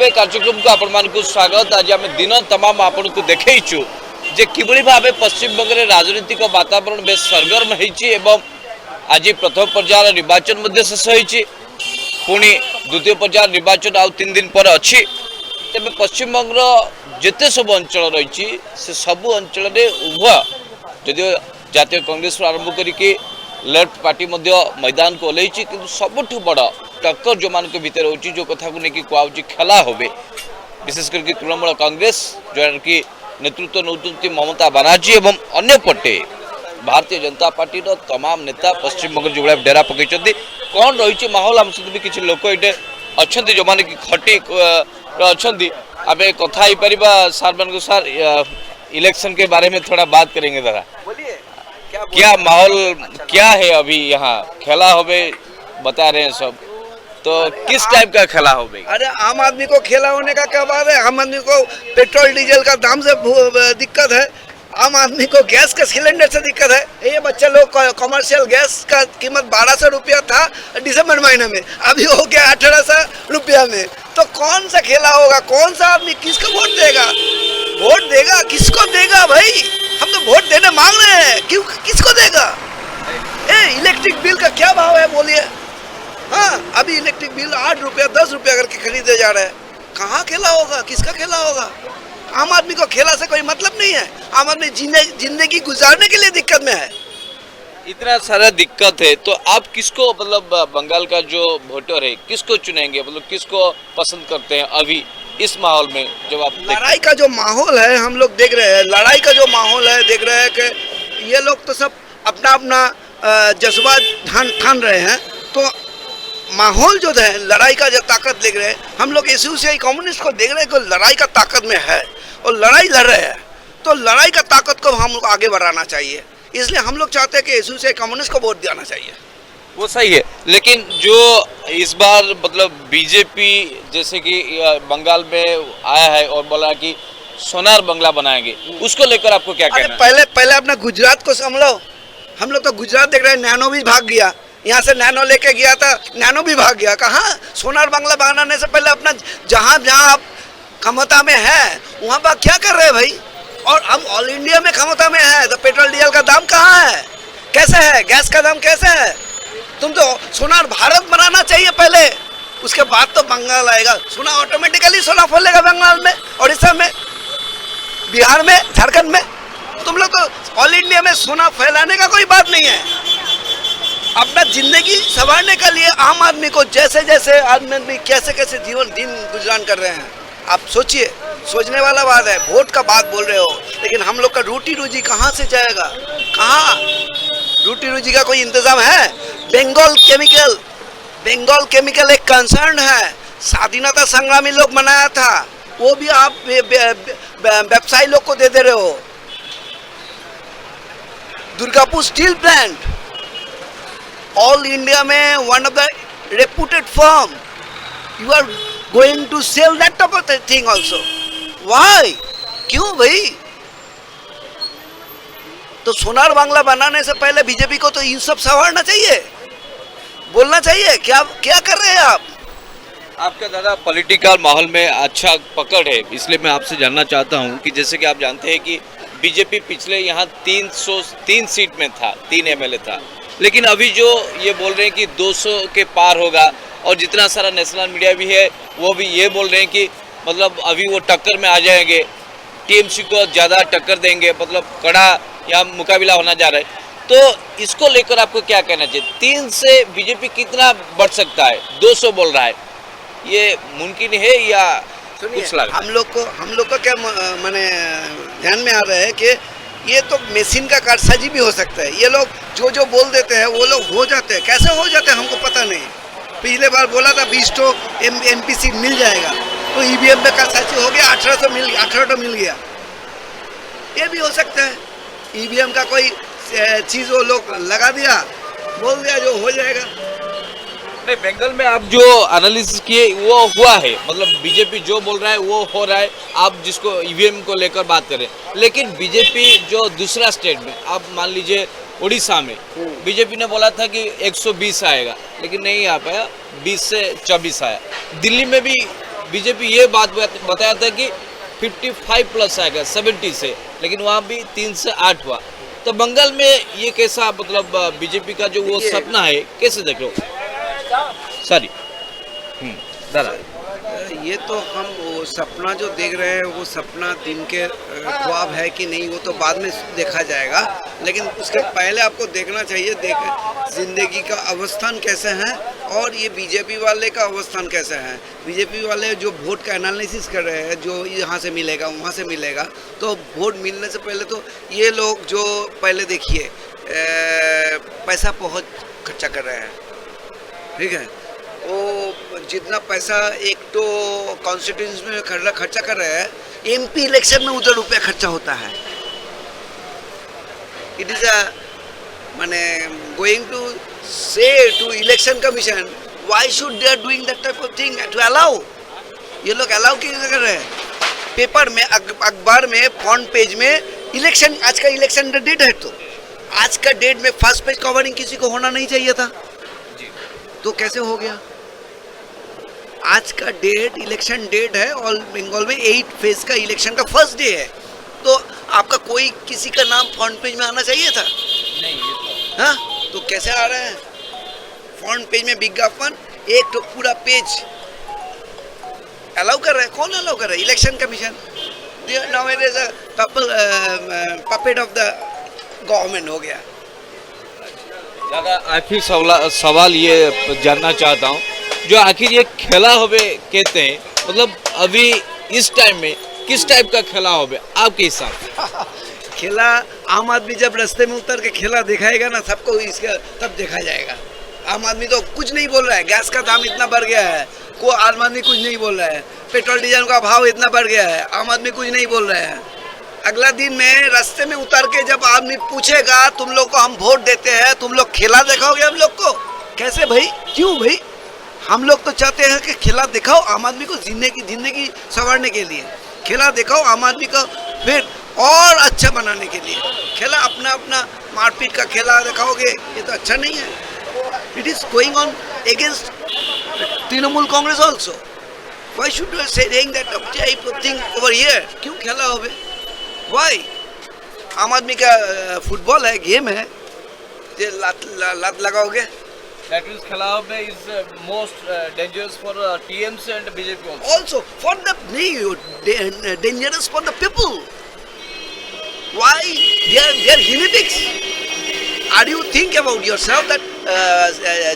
भाव कार्यक्रम को आपण स्वागत। आज आम दिन तमाम आपन को देखु जे किभली भाव पश्चिम बंग में राजनीतिक वातावरण बेस सरगर्म होती। आज प्रथम पर्यायर निर्वाचन शेष होती, पुणी द्वितीय पर्यायर निर्वाचन आउ 3 दिन पर अच्छी। तेज पश्चिम बंग जिते सब अंचल रही से सबु अंचल उभय जदि जातीय कांग्रेस आरंभ करके लेफ्ट पार्टी मैदान को ओल्लई, कि सबुठ बड़ टक्कर जो मान भितर हो जो कथा को लेकिन कहु खेला हो, विशेष करके तृणमूल कांग्रेस जो कि नेतृत्व नौकरी ममता बनर्जी एवं अन्य पटे भारतीय जनता पार्टी तमाम नेता पश्चिम बंग जो डेरा पकई कौन रही माहौल आम सहित भी किसी लोक ये अच्छा जो मैंने कि खटी अच्छा आम कथा ही पार सार मान को सार इलेक्शन के बारे में थोड़ा बात करेंगे। दादा क्या माहौल क्या है अभी यहाँ खेला होवे बता रहे हैं सब, तो किस टाइप का खेला होवे? अरे आम आदमी को खेला होने का क्या बात है। आम आदमी को पेट्रोल डीजल का दाम से दिक्कत है, आम आदमी को गैस का सिलेंडर से दिक्कत है। ये बच्चे लोग कमर्शियल गैस का कीमत 1200 रुपया था दिसंबर महीने में, अभी हो गया 1800 रुपया में। तो कौन सा खेला होगा? कौन सा आदमी किसको वोट देगा? वोट देगा किसको देगा भाई? हम तो वोट देने मांग रहे हैं, क्यों किसको देगा? इलेक्ट्रिक बिल का क्या भाव है बोलिए? हाँ, अभी इलेक्ट्रिक बिल 8 रुपया 10 रुपया करके खरीदे जा रहे हैं। कहाँ खेला होगा? किसका खेला होगा? आम आदमी को खेला से कोई मतलब नहीं है। आम आदमी जिंदगी गुजारने के लिए दिक्कत में है। इतना सारा दिक्कत है तो आप किसको मतलब बंगाल का जो वोटर है किसको चुनेंगे, मतलब किसको पसंद करते हैं अभी इस माहौल में? जब आप लड़ाई का जो माहौल है हम लोग देख रहे हैं, लड़ाई का जो माहौल है देख रहे हैं कि ये लोग तो सब अपना अपना जज्बा ठान रहे हैं। तो माहौल जो है लड़ाई का जो ताकत देख रहे हैं, हम लोग एसयूसीआई कम्युनिस्ट को देख रहे हैं कि लड़ाई का ताकत में है और लड़ाई लड़ रहे हैं। तो लड़ाई का ताकत को हम लोग आगे बढ़ाना चाहिए, इसलिए हम लोग चाहते हैं कि एसयूसीआई कम्युनिस्ट को वोट देना चाहिए। वो सही है, लेकिन जो इस बार मतलब बीजेपी जैसे कि बंगाल में आया है और बोला कि सोनार बंगला बनाएंगे, उसको लेकर आपको क्या कहना है? पहले अपना गुजरात को समझो। हम लोग तो गुजरात देख रहे हैं, नैनो भी भाग गया, यहाँ से नैनो लेके गया था, नैनो भी भाग गया। कहाँ? सोनार बंगला बनाने से पहले अपना जहाँ आप क्षमता में है वहाँ पर क्या कर रहे हैं भाई? और हम ऑल इंडिया में क्षमता में है तो पेट्रोल डीजल का दाम कहाँ है, कैसे है, गैस का दाम कैसे है? तुम तो सोनार भारत बनाना चाहिए पहले, उसके बाद तो बंगाल आएगा। सोना ऑटोमेटिकली सोना फैलेगा बंगाल में, उड़ीसा में, बिहार में, झारखंड में। तुम लोग तो ऑल इंडिया में सोना फैलाने का कोई बात नहीं है। अपना जिंदगी संवारने के लिए आम आदमी को जैसे जैसे आदमी कैसे कैसे दिन गुजरान कर रहे हैं, आप सोचिए। सोचने वाला बात है। वोट का बात बोल रहे हो, लेकिन हम लोग का रोटी रोजी कहाँ से जाएगा? कहाँ रोटी रोजी का कोई इंतजाम है? बंगाल केमिकल एक कंसर्न है, स्वाधीनता संग्रामी लोग बनाया था, वो भी आप व्यवसायी लोग को दे रहे हो। Durgapur steel plant all India में one of the reputed firm, you are going to sell that type of thing also. Why? क्यों भाई? तो सोनार बांग्ला बनाने से पहले बीजेपी को तो इन सब संवारना चाहिए, बोलना चाहिए। क्या कर रहे हैं आप? आपका दादा पॉलिटिकल माहौल में अच्छा पकड़ है, इसलिए मैं आपसे जानना चाहता हूं कि जैसे कि आप जानते हैं कि बीजेपी पिछले यहाँ 303 सीट में था, 3 एमएलए था, लेकिन अभी जो ये बोल रहे हैं कि 200 के पार होगा, और जितना सारा नेशनल मीडिया भी है वो भी ये बोल रहे हैं कि मतलब अभी वो टक्कर में आ जाएंगे, टीएमसी को ज़्यादा टक्कर देंगे, मतलब कड़ा या मुकाबला होना जा रहा है। तो इसको लेकर आपको क्या कहना चाहिए? 3 से बीजेपी कितना बढ़ सकता है? 200 बोल रहा है, ये मुमकिन है या कुछ लगा? हम लोग को क्या माने ध्यान में आ रहा है कि ये तो मशीन का कारसाजी भी हो सकता है। ये लोग जो बोल देते हैं वो लोग हो जाते हैं। कैसे हो जाते हैं हमको पता नहीं। पिछले बार बोला था 20 एमपी सीट मिल जाएगा, तो ईवीएम में कारसाजी हो गया, 18 मिल गया। ये भी हो सकता है, ईवीएम का कोई चीज़ वो लोग लगा दिया, बोल दिया जो हो जाएगा। नहीं, बंगाल में आप जो एनालिसिस किए वो हुआ है, मतलब बीजेपी जो बोल रहा है वो हो रहा है, आप जिसको ईवीएम को लेकर बात करें। लेकिन बीजेपी जो दूसरा स्टेट में, आप मान लीजिए उड़ीसा में, बीजेपी ने बोला था कि 120 आएगा, लेकिन नहीं आ पाया, 20 से 24 आया। दिल्ली में भी बीजेपी ये बात बताया था कि 55 प्लस आएगा 70 से, लेकिन वहाँ भी 3 से 8 हुआ। तो बंगाल में ये कैसा मतलब बीजेपी का जो वो सपना है कैसे देख रहे हो? सॉरी दादा, ये तो हम वो सपना जो देख रहे हैं वो सपना दिन के ख्वाब है कि नहीं वो तो बाद में देखा जाएगा, लेकिन उसके पहले आपको देखना चाहिए जिंदगी का अवस्थान कैसे है और ये बीजेपी वाले का अवस्थान कैसा है। बीजेपी वाले जो वोट का एनालिसिस कर रहे हैं, जो यहाँ से मिलेगा वहाँ से मिलेगा, तो वोट मिलने से पहले तो ये लोग जो पहले देखिए पैसा बहुत खर्चा कर रहे हैं, ठीक है। वो जितना पैसा एक तो कॉन्स्टिट्यूंसी में खर्चा कर रहे हैं, एमपी इलेक्शन में उधर रुपया खर्चा होता है। इट इज अ माने going to say to election commission why should they are doing that type of thing to allow. ये लोग अलाउ क्यों कर रहे हैं? पेपर में अखबार में फ्रंट पेज में इलेक्शन, आज का इलेक्शन डेट है, तो आज का डेट में फर्स्ट पेज कवरिंग किसी को होना नहीं चाहिए था, तो कैसे हो गया? आज का डेट इलेक्शन डेट है और बंगाल में 8 फेज का इलेक्शन का फर्स्ट डे है, तो आपका कोई किसी का नाम फ्रंट पेज में आना चाहिए था? नहीं, हाँ, तो कैसे आ रहे हैं फ्रंट पेज में विज्ञापन, एक तो पूरा पेज अलाउ कर रहा है। कौन अलाउ कर रहा है? Election commission. Now it is a puppet of the government हो गया। दादा, आखिर सवाल ये जानना चाहता हूँ, जो आखिर ये खेला होवे कहते हैं, मतलब अभी इस टाइम में किस टाइप का खेला होवे आपके हिसाब से? खेला आम आदमी जब रास्ते में उतर के खेला दिखाएगा ना सबको, इसका तब देखा जाएगा। आम आदमी तो कुछ नहीं बोल रहा है, गैस का दाम इतना बढ़ गया है, कोई आम आदमी कुछ नहीं बोल रहा है, पेट्रोल डीजल का भाव इतना बढ़ गया है, आम आदमी कुछ नहीं बोल रहा है। अगला दिन में रास्ते में उतर के जब आदमी पूछेगा तुम लोग को हम वोट देते हैं, तुम लोग खेला दिखाओगे हम लोग को? कैसे भाई? क्यों भाई? हम लोग तो चाहते हैं कि खेला दिखाओ आम आदमी को जिंदगी संवारने के लिए, खेला दिखाओ आम आदमी को फिर और अच्छा बनाने के लिए। खेला अपना अपना मारपीट का खेला दिखाओगे, ये तो अच्छा नहीं है। It is going on against Trinamool Congress also. Why should you saying that type of thing over here? क्यों खेला होवे? व्हाई? आम आदमी का फुटबॉल है, गेम है, ये लात लगाओगे? That means Khalab is most dangerous for TMC and BJP also. Also for the dangerous for the people. Why? They are guinea pigs. Are you think about yourself that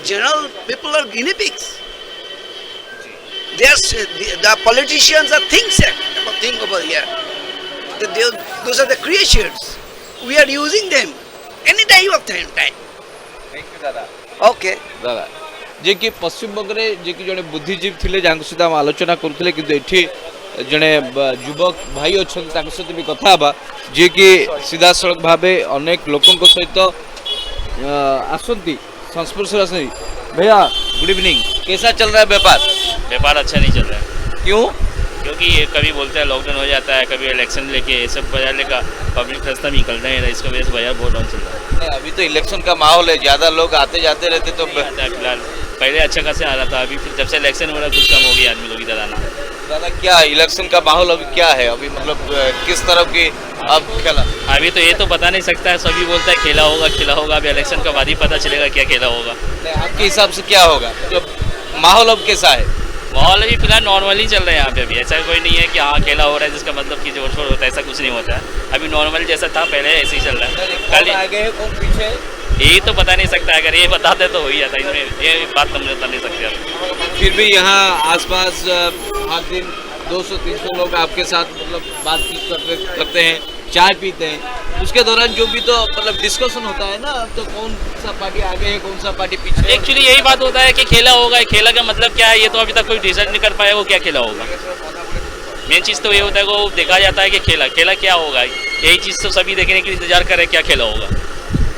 general people are guinea pigs? The politicians are think over here. Those are the creatures. We are using them any time of time. Thank you, Dada. Okay दादा, जे कि पश्चिम बंगरे जे कि जड़े बुद्धिजीवी थिले जांग सहित हम आलोचना करुले, किंतु एठी जड़े युवक भाई अछन तांग सहित भी कथा बा, जे कि सीधा सड़क भाबे अनेक लोकन को सहित आसंती संस्पर्श आसंती। भैया गुड इवनिंग, कैसा चल रहा है व्यापार? व्यापार अच्छा नहीं चल रहा है। क्यों? क्योंकि ये कभी बोलते हैं लॉकडाउन हो जाता है, कभी इलेक्शन लेके ये सब बाजार लेकर पब्लिक रास्ता में निकल रहे हैं, इसकी वजह से बाजार बहुत डाउन चल रहा है। नहीं, अभी तो इलेक्शन का माहौल है, ज़्यादा लोग आते जाते रहते, तो फिलहाल पहले अच्छा खासे आ रहा था, अभी फिर जब से इलेक्शन हो रहा है कुछ कम हो गया आदमी लोग इधर आना। दादा, क्या इलेक्शन का माहौल अभी क्या है? अभी मतलब किस तरह की अब खेला? अभी तो ये तो बता नहीं सकता है, सभी बोलता है खेला होगा, अभी इलेक्शन का बाद ही पता चलेगा क्या खेला होगा। आपके हिसाब से क्या होगा? मतलब माहौल अब कैसा है? माहौल अभी फिलहाल नॉर्मल ही चल रहा है यहाँ पे। अभी ऐसा कोई नहीं है कि हाँ खेला हो रहा है जिसका मतलब कि जोर शोर होता है, ऐसा कुछ नहीं होता है। अभी नॉर्मल जैसा था पहले ऐसे ही चल रहा है। कल आगे है कौन पीछे, यही तो पता नहीं सकता, अगर ये बताते तो हो ही जाता, इसमें ये बात हम बता नहीं सकते। फिर भी यहाँ आसपास हर दिन 200-300 लोग आपके साथ मतलब बातचीत करते हैं, चाय पीते हैं, उसके दौरान जो भी तो मतलब डिस्कशन होता है ना, तो कौन सा पार्टी आगे है, कौन सा पार्टी पीछे है। एक्चुअली यही बात होता है कि खेला होगा, खेला का मतलब क्या है ये तो अभी तक कोई डिसाइड नहीं कर पाया वो क्या खेला होगा। मेन चीज़ तो ये होता है कि वो देखा जाता है कि खेला क्या होगा, यही चीज़ तो सभी देखने के इंतजार कर रहे हैं क्या खेला होगा।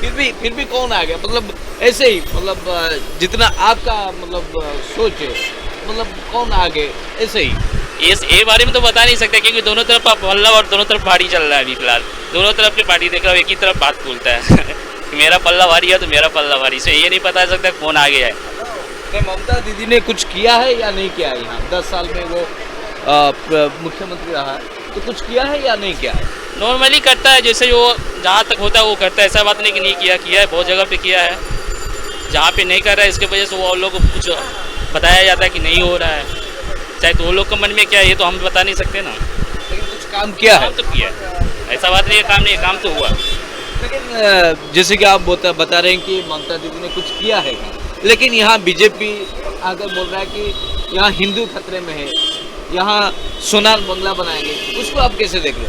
फिर भी कौन आ गया? मतलब ऐसे ही मतलब जितना आपका मतलब सोच है, मतलब कौन आगे ऐसे ही ये बारे में तो बता नहीं सकते, क्योंकि दोनों तरफ पल्ला और दोनों तरफ भारी चल रहा है। अभी फिलहाल दोनों तरफ की पार्टी देख रहा हूँ, एक ही तरफ बात बोलता है कि मेरा पल्ला भारी है तो मेरा पल्ला भारी, से ये नहीं बता सकता कौन आगे है। ममता दीदी ने कुछ किया है या नहीं किया है यहाँ 10 साल में? वो मुख्यमंत्री रहा है, तो कुछ किया है या नहीं किया है? नॉर्मली करता है, जैसे वो जहाँ तक होता है वो करता है, ऐसा बात नहीं कि नहीं किया है, बहुत जगह पे किया है। जहाँ पे नहीं कर रहा है इसके वजह से वो लोग को कुछ बताया जाता है कि नहीं हो रहा है, चाहे तो वो लोग के मन में क्या है ये तो हम बता नहीं सकते ना। लेकिन कुछ काम किया है। काम तो किया है, ऐसा बात नहीं है काम नहीं है, काम तो हुआ। लेकिन जैसे कि आप बता रहे हैं कि ममता दीदी ने कुछ किया है, लेकिन यहाँ बीजेपी आकर बोल रहा है कि यहाँ हिंदू खतरे में है, यहाँ सोनार बंगला बनाएंगे, उसको आप कैसे देख लो?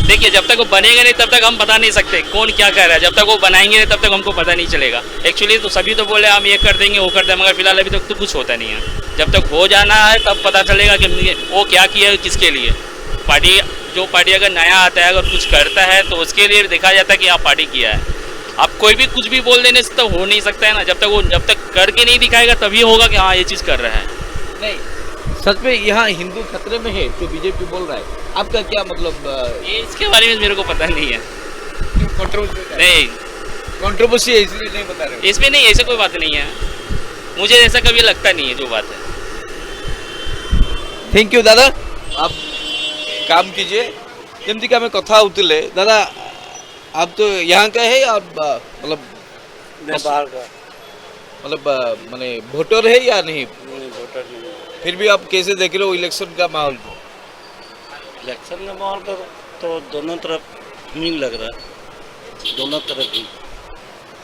देखिए जब तक वो बनेगा नहीं तब तक हम बता नहीं सकते कौन क्या कर रहा है, जब तक वो बनाएंगे नहीं तब तक हमको पता नहीं चलेगा। एक्चुअली तो सभी तो बोले हम ये कर देंगे वो कर देंगे, मगर फिलहाल अभी तक तो कुछ होता नहीं है। जब तक हो जाना है तब पता चलेगा कि वो क्या किया है, किसके लिए। पार्टी अगर नया आता है, अगर कुछ करता है तो उसके लिए देखा जाता है कि हाँ पार्टी किया है। अब कोई भी कुछ भी बोल देने से तो हो नहीं सकता है ना, जब तक करके नहीं दिखाएगा तभी होगा कि हाँ ये चीज़ कर रहा है। नहीं, सच में यहाँ हिंदू खतरे में है जो बीजेपी बोल रहा है, आपका क्या मतलब? ये इसके बारे में मेरे को पता नहीं है। नहीं, कंट्रोवर्सी है इसलिए नहीं बता रहे हो? इसमें नहीं, ऐसे कोई बात नहीं है, मुझे ऐसा कभी लगता नहीं है जो बात है। थैंक यू दादा, आप काम कीजिए। जमती का मैं कथा उतले दादा, आप तो यहाँ का है या मतलब बाहर का? मतलब माने वोटर है या नहीं? वोटर नहीं। फिर भी आप कैसे देख रहे हो इलेक्शन का माहौल को? इलेक्शन का माहौल का तो दोनों तरफ मिल लग रहा है, दोनों तरफ ही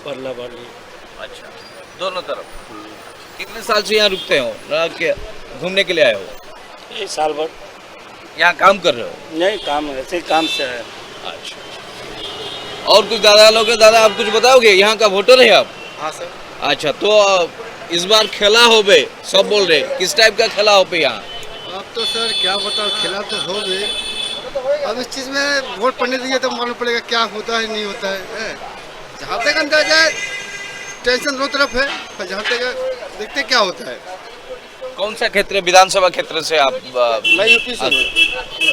परला बाली। अच्छा, दोनों तरफ। कितने साल से यहाँ रुकते हो, घूमने के लिए आए हो? ये साल भर यहाँ काम कर रहे हो? नहीं, काम ऐसे ही काम से है। अच्छा, और कुछ दादा लोग हैं, दादा आप कुछ बताओगे? यहाँ का वोटर है आप? हाँ सर। अच्छा, तो इस बार खेला हो बे, सब बोल रहे, किस टाइप का खेला हो पे यहाँ? अब तो सर क्या बताओ, खेला तो हो गए, अब इस चीज़ में वोट पड़ने दीजिए तो मालूम पड़ेगा क्या होता है नहीं होता है। जहाँ तक अंदाजा है टेंशन दो तरफ है, पर जहाँ तक देखते क्या होता है। कौन सा क्षेत्र, विधानसभा क्षेत्र से आप? मैं यूपी से हूँ।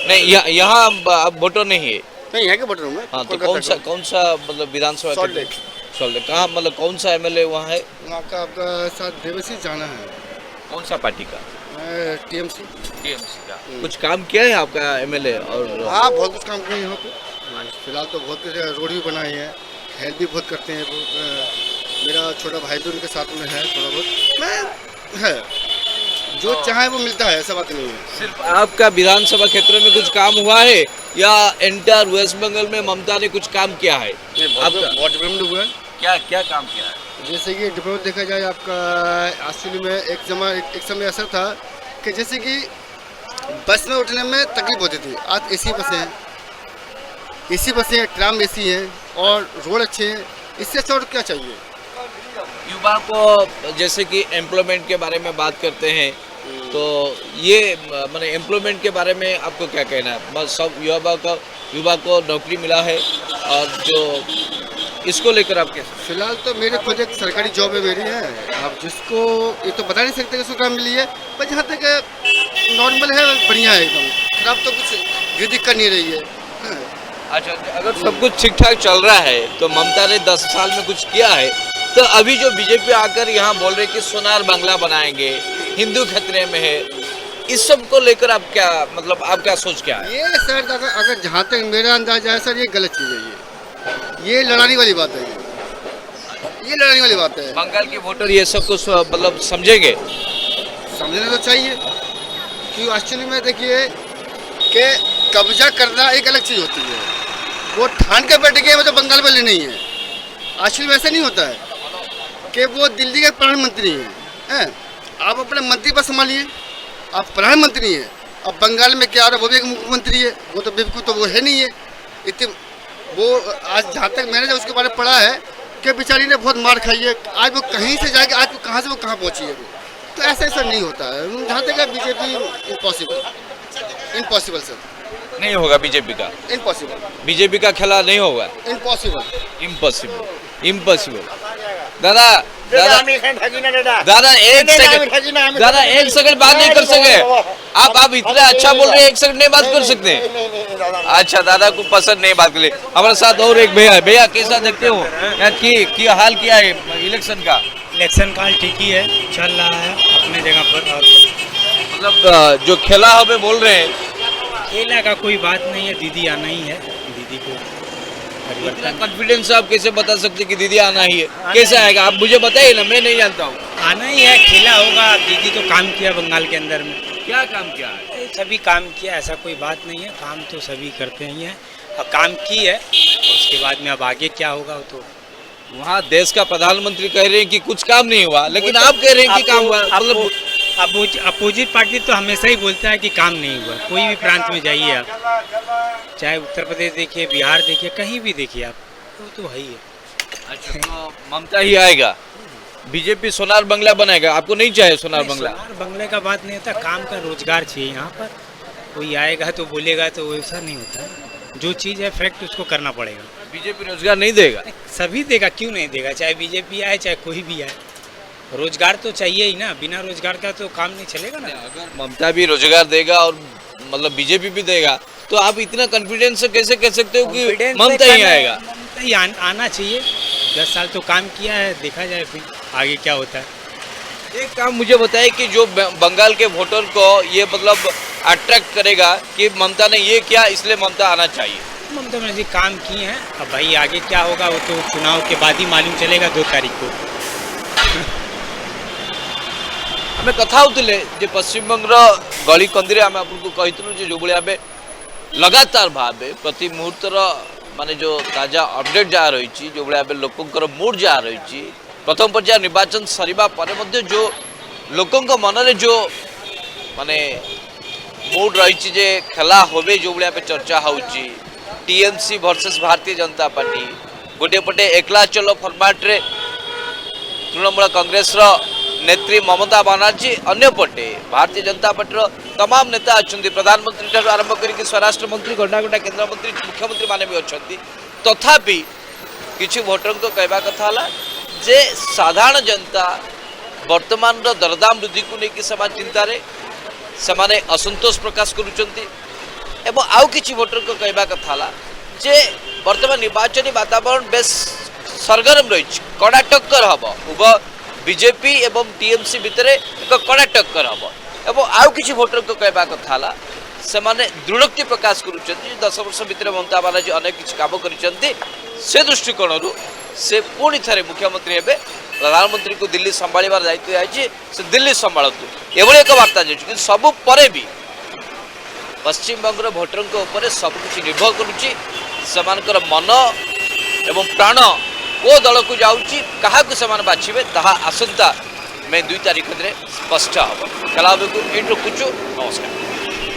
नहीं, यहाँ आप वोटर नहीं है? नहीं, यहाँ के वोटर हूँ मैं। हाँ, तो कौन सा मतलब विधानसभा? सॉल्ट। कहाँ मतलब कौन सा एमएलए वहाँ है? वहाँ का आपका साथ देवसी जाना है। कौन सा पार्टी का? टीएमसी का। कुछ काम किया है आपका एमएलए? और हाँ, बहुत कुछ काम किए यहाँ पे। फिलहाल तो बहुत रोड भी बनाए हैं, हेल्प भी बहुत करते हैं। मेरा छोटा भाई भी उनके साथ में है, थोड़ा बहुत मैं है, जो चाहे वो मिलता है, ऐसा बात नहीं है। सिर्फ आपका विधानसभा क्षेत्र में कुछ काम हुआ है या एंटायर वेस्ट बंगाल में ममता ने कुछ काम किया है? बहुत डेवलपमेंट हुआ है। क्या काम किया है? जैसे कि डेवलपमेंट देखा जाए आपका एक्चुअली में एक समय ऐसा था कि जैसे कि बस में उठने में तकलीफ होती थी, आज एसी बसें हैं, ट्राम एसी हैं और रोड अच्छे हैं, इससे अच्छा और क्या चाहिए। युवा को जैसे कि एम्प्लॉयमेंट के बारे में बात करते हैं, तो ये माने एम्प्लॉयमेंट के बारे में आपको क्या कहना है? बस सब युवा को नौकरी मिला है, और जो इसको लेकर आप कैसे? फिलहाल तो मेरे खुद एक सरकारी जॉब है मेरी है, आप जिसको ये तो बता नहीं सकते किसको काम मिली है, पर जहाँ तक नॉर्मल है बढ़िया है, एकदम खराब तो कुछ भी दिक्कत नहीं रही है। हाँ। अच्छा, अगर सब कुछ ठीक ठाक चल रहा है तो ममता ने 10 साल में कुछ किया है, तो अभी जो बीजेपी आकर यहाँ बोल रहे कि सोनार बंगला बनाएंगे, हिंदू खतरे में है, इस सब को लेकर आप क्या मतलब आप क्या सोच क्या है? ये सर अगर जहाँ तक मेरा अंदाजा है सर, ये गलत चीज़ है, ये लड़ाने वाली बात है, ये लड़ाने वाली बात है। बंगाल के वोटर ये सब कुछ मतलब समझेंगे? समझना तो चाहिए, कि एक्चुअली में देखिए कि कब्जा करना एक अलग चीज़ होती है, वो ठान के बैठ गए मतलब बंगाल वाले नहीं है। एक्चुअली वैसा नहीं होता है कि वो दिल्ली के प्रधानमंत्री हैं, आप अपने मंत्री पर संभालिए, आप प्रधानमंत्री हैं। अब बंगाल में क्या आ रहा है, वो भी एक मुख्यमंत्री है, वो तो बेवकूफ़ तो वो है नहीं है इतनी। वो आज जहाँ तक मैंने उसके बारे में पढ़ा है कि बेचारी ने बहुत मार खाई है, आज वो कहीं से जाके आज वो कहाँ से वो कहाँ पहुँची है, तो ऐसा नहीं होता है। जहाँ तक बीजेपी इम्पॉसिबल सर, नहीं होगा बीजेपी का, इम्पॉसिबल, बीजेपी का खेला नहीं होगा, इम्पॉसिबल। दादा एक सेकंड बात नहीं कर सके आप इतना अच्छा बोल रहे हैं, एक सेकंड नहीं बात कर सकते? अच्छा, दादा को पसंद नहीं बात कर ले। हमारे साथ और एक भैया कैसा देखते हो यहाँ की हाल क्या है इलेक्शन का? इलेक्शन का ठीक ही है, चल रहा है अपने जगह पर। मतलब जो खेला हमें बोल रहे हैं, खेला का कोई बात नहीं है, दीदी आना ही है, दीदी को इतना परिवर्तन कॉन्फिडेंस आप कैसे बता सकते हैं कि दीदी आना ही है? कैसे आएगा आप मुझे बताइए ना, मैं नहीं जानता हूँ। आना ही है, खेला होगा। दीदी तो काम किया बंगाल के अंदर में, क्या काम किया है? सभी काम किया, ऐसा कोई बात नहीं है, काम तो सभी करते ही हैं और काम की है। और उसके बाद में अब आगे क्या होगा वो तो वहाँ देश का प्रधानमंत्री कह रहे हैं कि कुछ काम नहीं हुआ, लेकिन आप कह रहे हैं कि काम हुआ। मतलब अपोजिट पार्टी तो हमेशा ही बोलता है कि काम नहीं हुआ। कोई भी प्रांत में जाइए आप, चाहे उत्तर प्रदेश देखिए, बिहार देखिए, कहीं भी देखिए आप, वो तो है ही है। अच्छा, तो ममता ही आएगा, बीजेपी सोनार बंगला बनाएगा? आपको नहीं चाहिए सोनार बंगला? सोनार बंगले का बात नहीं होता, काम का रोजगार चाहिए यहाँ पर। कोई आएगा तो बोलेगा तो वैसा नहीं होता है। जो चीज़ है फैक्ट उसको करना पड़ेगा। बीजेपी रोजगार नहीं देगा? सभी देगा, क्यों नहीं देगा, चाहे बीजेपी आए चाहे कोई भी आए। रोजगार तो चाहिए ही ना, बिना रोजगार का तो काम नहीं चलेगा ना। अगर ममता भी रोजगार देगा और मतलब बीजेपी भी देगा, तो आप इतना कॉन्फिडेंस से कैसे कह सकते हो कि Confidence ममता से ही करना- आएगा? ममता ही आना चाहिए। 10 साल तो काम किया है, देखा जाए फिर आगे क्या होता है। एक काम मुझे बताइए कि जो बंगाल के वोटर को ये मतलब अट्रैक्ट करेगा कि ममता ने ये किया इसलिए ममता आना चाहिए। ममता बनर्जी काम किए हैं, अब भाई आगे क्या होगा वो तो चुनाव के बाद ही मालूम चलेगा 2 तारीख को। आम कथा होते पश्चिमबंग गली कंदी आम आपको कही जो भाई लगातार भाव प्रति मुहूर्तर माने जो ताजा अपडेट जहाँ रही जो भाई लोकंर मूड जहाँ रही प्रथम पर्याय निर्वाचन सरीबा परे मध्य जो लोकंक मनरे जो माने मूड रही जे खेला होबे जो भाई चर्चा होची TMC versus Bharatiya Janata party गोटे पटे एकला चलो फॉर्मेट रे तृणमूल कांग्रेस रो नेत्री ममता बनर्जी अन्यपटे भारतीय जनता पार्टी तमाम नेता अच्छा प्रधानमंत्री ठार आरंभ करके स्वराष्ट्र मंत्री घंटा घंटा केन्द्र मंत्री मुख्यमंत्री माने भी अच्छा तथापि किसी भोटर को कहवा कथा जे साधारण जनता वर्तमान दरदाम वृद्धि को लेकिन समान चिंतार से असंतोष प्रकाश करुँच आउ किसी भोटर को कहवा कथा जे वर्तमान निर्वाचन वातावरण बेस सरगरम रही कड़ा टक्कर हम उभय बीजेपी एवं टीएमसी भितर एक कड़ा टक्कर हम एवं आउ किसी भोटर को कहवा कथा से दृढ़ोक्ति प्रकाश करुँच 10 वर्ष भितर ममता बनर्जी अनेक किसी काम कर दृष्टिकोण से पुणी थे मुख्यमंत्री हे प्रधानमंत्री को दिल्ली संभाळिबार दायित्व आई से दिल्ली संभालतु एभली एक वार्ता जाऊँ सबु परे भी पश्चिम बंगर भोटर ऊपर सबकि निर्भर करुच्ची सेमानकर मन एवं प्राण को दल को जाऊँगी क्या बाछे ताहा आसंता मे 2 तारीख में स्पष्ट हम खेला को रखुचु। नमस्कार।